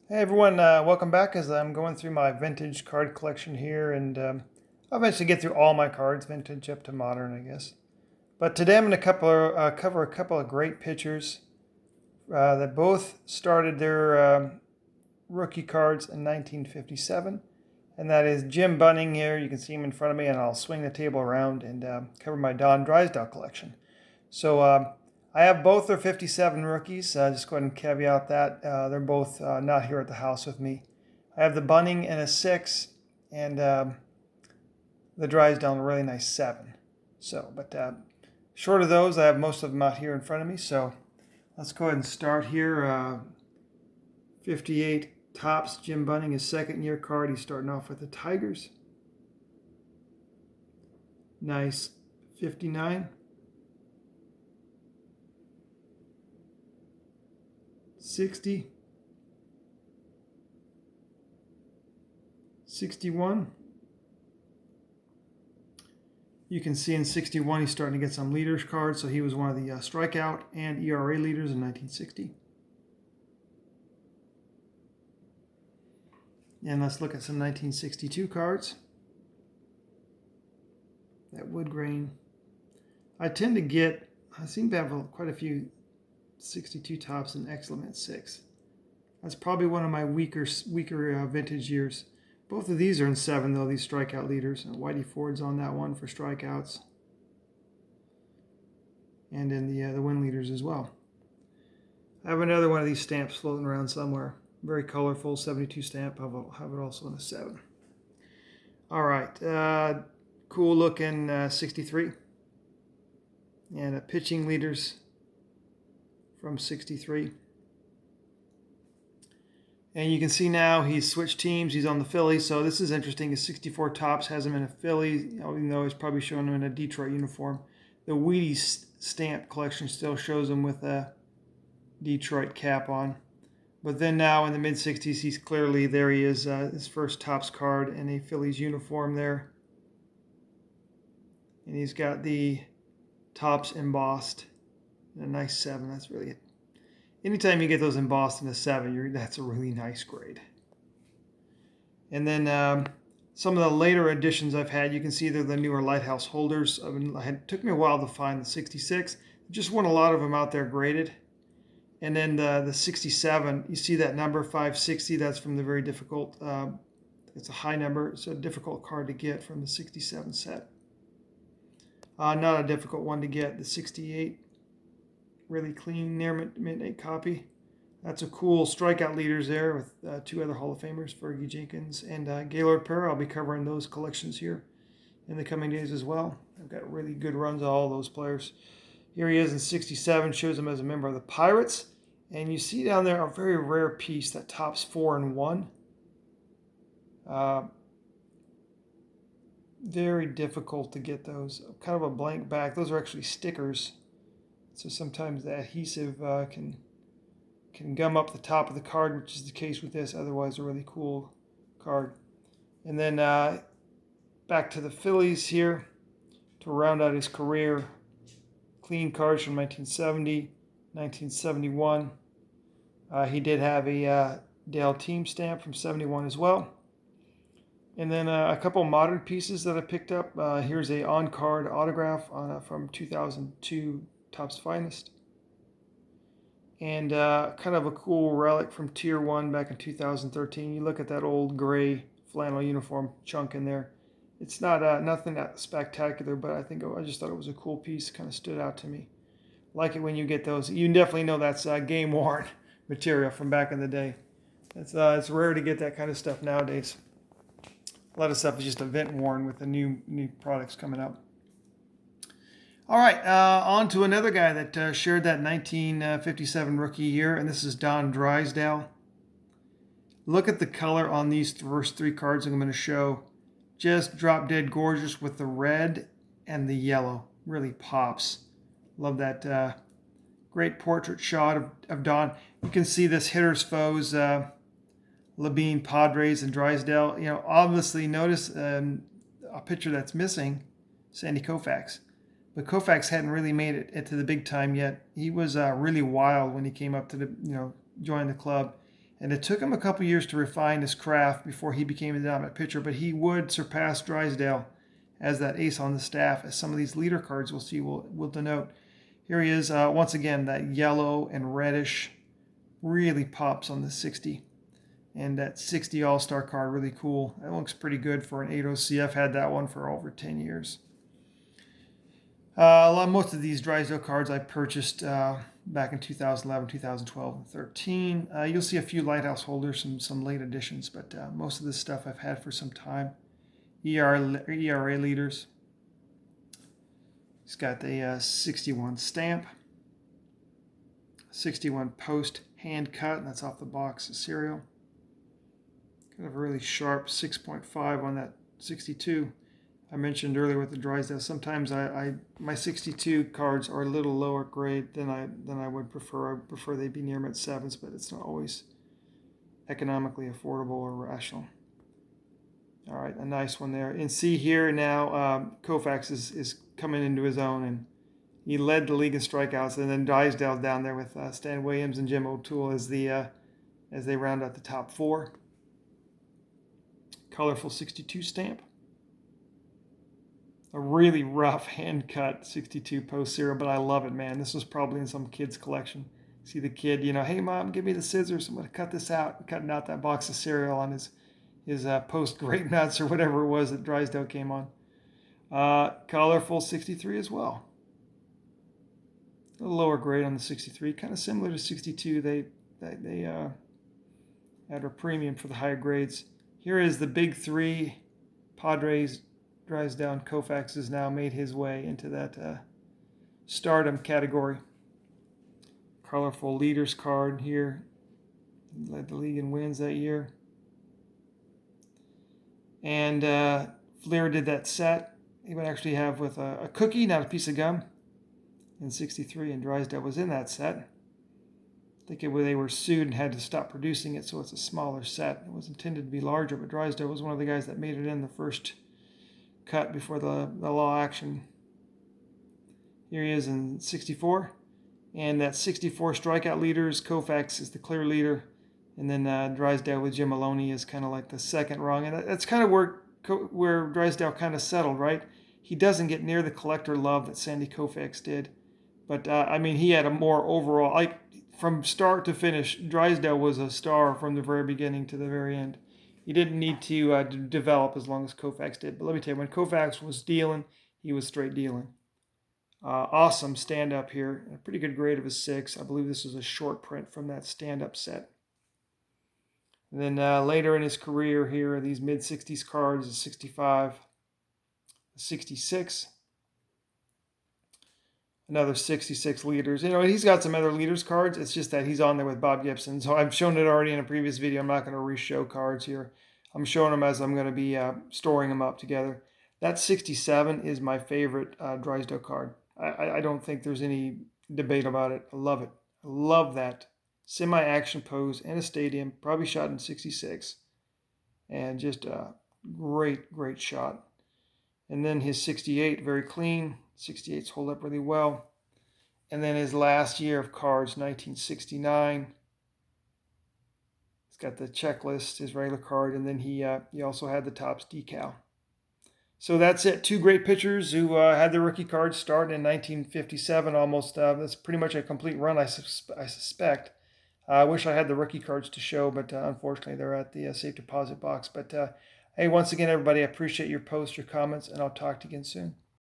Hey everyone, welcome back as I'm going through my vintage card collection here, and I'll eventually get through all my cards, vintage up to modern, I guess. But today I'm going to cover a couple of great pitchers that both started their rookie cards in 1957, and that is Jim Bunning here. You can see him in front of me, and I'll swing the table around and cover my Don Drysdale collection. So I have both their 57 rookies. Just go ahead and caveat that. They're both not here at the house with me. I have the Bunning in a 6 and the Drysdale in a really nice 7. But short of those, I have most of them out here in front of me. So let's go ahead and start here. 58 Topps Jim Bunning, his second year card. He's starting off with the Tigers. Nice 59. 60, 61. You can see in 61 he's starting to get some leaders cards, so he was one of the strikeout and ERA leaders in 1960. And let's look at some 1962 cards. That wood grain. I seem to have quite a few 62 Topps in excellent at 6. That's probably one of my weaker vintage years. Both of these are in 7 though, these strikeout leaders. Whitey Ford's on that one for strikeouts. And in the win leaders as well. I have another one of these stamps floating around somewhere. Very colorful, 72 stamp. I'll have it also in a 7. All right, cool looking 63. And pitching leaders from 63. And you can see now he's switched teams. He's on the Phillies. So this is interesting. His 64 Topps has him in a Philly, even though he's probably showing him in a Detroit uniform. The Wheaties stamp collection still shows him with a Detroit cap on. But then now in the mid-60s, he's clearly, there he is, his first Topps card in a Phillies uniform there. And he's got the Topps embossed. A nice 7. That's really it. Anytime you get those embossed in a 7, that's a really nice grade. And then some of the later editions I've had, you can see they're the newer Lighthouse holders. It took me a while to find the 66. Just want a lot of them out there graded. And then the 67, you see that number 560. That's from the very difficult. It's a high number. It's a difficult card to get from the 67 set. Not a difficult one to get. The 68. Really clean near midnight copy. That's a cool strikeout leaders there with 2 other Hall of Famers, Fergie Jenkins and Gaylord Perry. I'll be covering those collections here in the coming days as well. I've got really good runs of all those players. Here he is in 67, shows him as a member of the Pirates. And you see down there a very rare piece that Topps 4 and 1. Very difficult to get those. Kind of a blank back. Those are actually stickers. So sometimes the adhesive can gum up the top of the card, which is the case with this. Otherwise, a really cool card. And then back to the Phillies here to round out his career. Clean cards from 1970, 1971. He did have a Dale team stamp from 71 as well. And then a couple modern pieces that I picked up. Here's a on-card autograph from 2002 Topps Finest. And kind of a cool relic from Tier 1 back in 2013. You look at that old gray flannel uniform chunk in there. It's not nothing that spectacular, but I just thought it was a cool piece. Kind of stood out to me. Like it when you get those. You definitely know that's game worn material from back in the day. It's rare to get that kind of stuff nowadays. A lot of stuff is just event worn with the new products coming up. All right, on to another guy that shared that 1957 rookie year, and this is Don Drysdale. Look at the color on these first 3 cards I'm going to show. Just drop dead gorgeous with the red and the yellow. Really pops. Love that great portrait shot of Don. You can see this hitter's foes, Labine, Padres, and Drysdale. You know, obviously notice a pitcher that's missing, Sandy Koufax. But Koufax hadn't really made it to the big time yet. He was really wild when he came up to join the club. And it took him a couple years to refine his craft before he became a dominant pitcher, but he would surpass Drysdale as that ace on the staff, as some of these leader cards we'll see will denote. Here he is, once again, that yellow and reddish really pops on the 60. And that 60 All-Star card, really cool. That looks pretty good for an 8OC. I've had that one for over 10 years. Most of these Drysdale cards I purchased back in 2011, 2012, and 13. You'll see a few Lighthouse holders, some late additions, but most of this stuff I've had for some time. ERA leaders. He's got the 61 stamp, 61 post hand cut, and that's off the box of cereal. Kind of a really sharp 6.5 on that 62. I mentioned earlier with the Drysdale, sometimes my 62 cards are a little lower grade than I would prefer. I prefer they be near mid-sevens, but it's not always economically affordable or rational. All right, a nice one there. And see here now, Koufax is coming into his own, and he led the league in strikeouts. And then Drysdale down there with Stan Williams and Jim O'Toole as they round out the top four. Colorful 62 stamp. A really rough hand cut 62 post cereal, but I love it, man. This was probably in some kid's collection. See the kid, hey mom, give me the scissors. I'm gonna cut this out. Cutting out that box of cereal on his post grape nuts or whatever it was that Drysdale came on. Colorful 63 as well. A little lower grade on the 63, kind of similar to 62. They had a premium for the higher grades. Here is the big three. Padres, Drysdale, and Koufax has now made his way into that stardom category. Colorful leaders card here. He led the league in wins that year. And Fleer did that set. He would actually have with a cookie, not a piece of gum, in 63, and Drysdale was in that set. I think they were sued and had to stop producing it, so it's a smaller set. It was intended to be larger, but Drysdale was one of the guys that made it in the first cut before the law action. Here he is in 64. And that 64 strikeout leaders, Koufax is the clear leader. And then Drysdale with Jim Maloney is kind of like the second rung. And that's kind of where Drysdale kind of settled, right? He doesn't get near the collector love that Sandy Koufax did. But, he had a more overall, from start to finish, Drysdale was a star from the very beginning to the very end. He didn't need to develop as long as Koufax did. But let me tell you, when Koufax was dealing, he was straight dealing. Awesome stand-up here. A pretty good grade of a 6. I believe this is a short print from that stand-up set. And then later in his career here, these mid-60s cards, a 65, a 66, another 66 leaders. He's got some other leaders cards. It's just that he's on there with Bob Gibson. So I've shown it already in a previous video. I'm not going to re-show cards here. I'm showing them as I'm going to be storing them up together. That 67 is my favorite Drysdale card. I don't think there's any debate about it. I love it. I love that semi-action pose in a stadium, probably shot in 66. And just a great, great shot. And then his 68, very clean. 68s hold up really well. And then his last year of cards, 1969. He's got the checklist, his regular card, and then he also had the Topps decal. So that's it. Two great pitchers who had their rookie cards start in 1957 almost. That's pretty much a complete run, I suspect. I wish I had the rookie cards to show, but unfortunately they're at the safe deposit box. But hey, once again, everybody, I appreciate your posts, your comments, and I'll talk to you again soon.